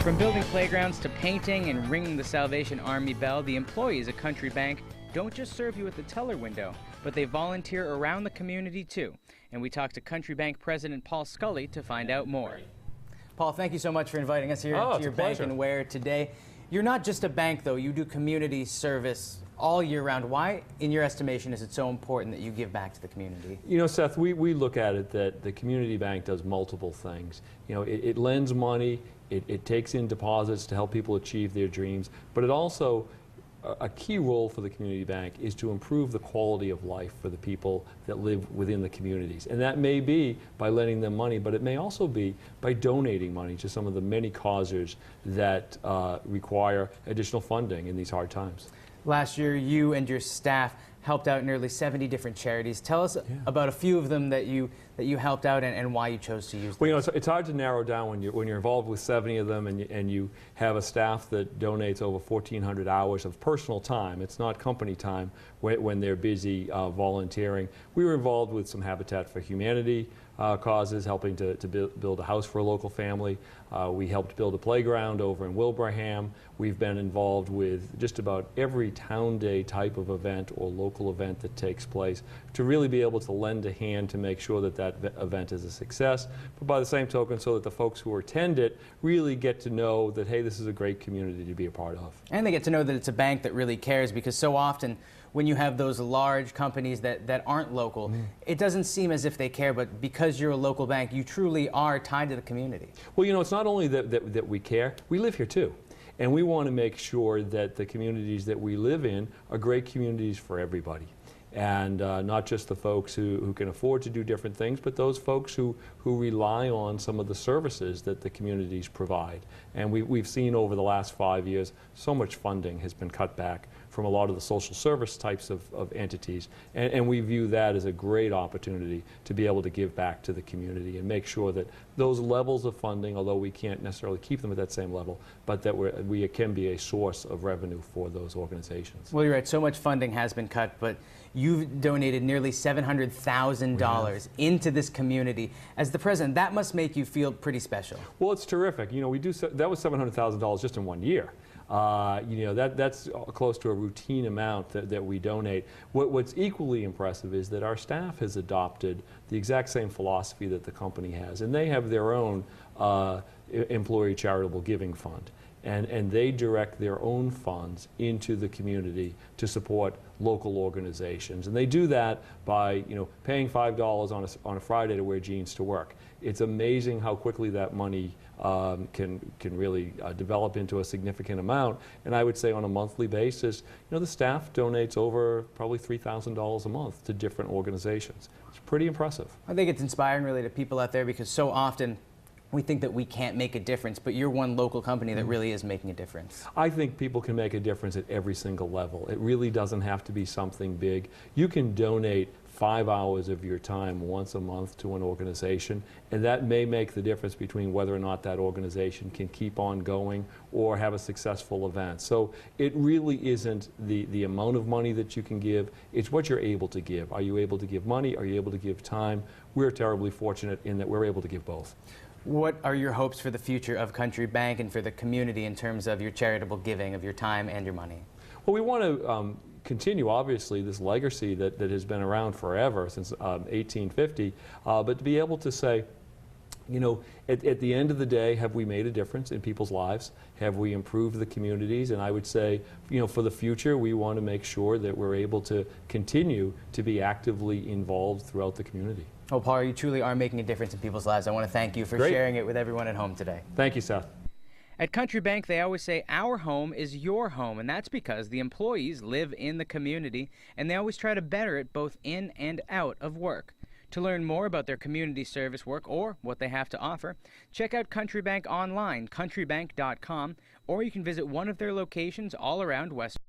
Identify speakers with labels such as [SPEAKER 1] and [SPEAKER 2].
[SPEAKER 1] From building playgrounds to painting and ringing the Salvation Army bell, the employees at Country Bank don't just serve you at the teller window, but they volunteer around the community too. And we talked to Country Bank President Paul Scully to find out more. Paul, thank you so much for inviting us here to your bank in Ware today. You're not just a bank, though. You do community service all year round. Why, in your estimation, is it so important that you give back to the community?
[SPEAKER 2] You know, Seth, we look at it that the community bank does multiple things. You know, it lends money, it takes in deposits to help people achieve their dreams, but it also, a key role for the community bank is to improve the quality of life for the people that live within the communities. And that may be by lending them money, but it may also be by donating money to some of the many causes that require additional funding in these hard times. Last
[SPEAKER 1] year, you and your staff helped out nearly 70 different charities. Tell us about a few of them that you helped out and why you chose to use them.
[SPEAKER 2] Well, you know, it's hard to narrow down when you're involved with 70 of them and you have a staff that donates over 1,400 hours of personal time. It's not company time when they're busy volunteering. We were involved with some Habitat for Humanity causes, helping to build a house for a local family. We helped build a playground over in Wilbraham. We've been involved with just about every town day type of event or local event that takes place to really be able to lend a hand to make sure that that event is a success, but by the same token so that the folks who attend it really get to know that, hey, this is a great community to be a part of.
[SPEAKER 1] And they get to know that it's a bank that really cares, because so often when you have those large companies that aren't local, it doesn't seem as if they care, but because you're a local bank, you truly are tied to the community.
[SPEAKER 2] Well, you know, it's not only that we care, we live here too. And we want to make sure that the communities that we live in are great communities for everybody. And not just the folks who can afford to do different things, but those folks who rely on some of the services that the communities provide. And we've seen over the last 5 years, so much funding has been cut back from a lot of the social service types of entities. And we view that as a great opportunity to be able to give back to the community and make sure that those levels of funding, although we can't necessarily keep them at that same level, but that we can be a source of revenue for those organizations.
[SPEAKER 1] Well, you're right, so much funding has been cut, but you've donated nearly $700,000 into this community. As the president, that must make you feel pretty special.
[SPEAKER 2] Well, it's terrific. You know, that was $700,000 just in 1 year. You know, that's close to a routine amount that we donate. What's equally impressive is that our staff has adopted the exact same philosophy that the company has, and they have their own employee charitable giving fund. And they direct their own funds into the community to support local organizations. And they do that by, you know, paying $5 on a Friday to wear jeans to work. It's amazing how quickly that money can really develop into a significant amount. And I would say on a monthly basis, you know, the staff donates over probably $3,000 a month to different organizations. It's pretty impressive.
[SPEAKER 1] I think it's inspiring really to people out there, because so often we think that we can't make a difference, but you're one local company that really is making a difference.
[SPEAKER 2] I think people can make a difference at every single level. It really doesn't have to be something big. You can donate 5 hours of your time once a month to an organization, and that may make the difference between whether or not that organization can keep on going or have a successful event. So it really isn't the amount of money that you can give, it's what you're able to give. Are you able to give money? Are you able to give time? We're terribly fortunate in that we're able to give both.
[SPEAKER 1] What are your hopes for the future of Country Bank and for the community in terms of your charitable giving of your time and your money?
[SPEAKER 2] Well, we want to continue, obviously, this legacy that has been around forever, since 1850, but to be able to say, you know, at the end of the day, have we made a difference in people's lives? Have we improved the communities? And I would say, you know, for the future, we want to make sure that we're able to continue to be actively involved throughout the community.
[SPEAKER 1] Well, Paul, you truly are making a difference in people's lives. I want to thank you for sharing it with everyone at home today.
[SPEAKER 2] Thank you, Seth.
[SPEAKER 1] At Country Bank, they always say our home is your home, and that's because the employees live in the community, and they always try to better it both in and out of work. To learn more about their community service work or what they have to offer, check out Country Bank online, countrybank.com, or you can visit one of their locations all around West.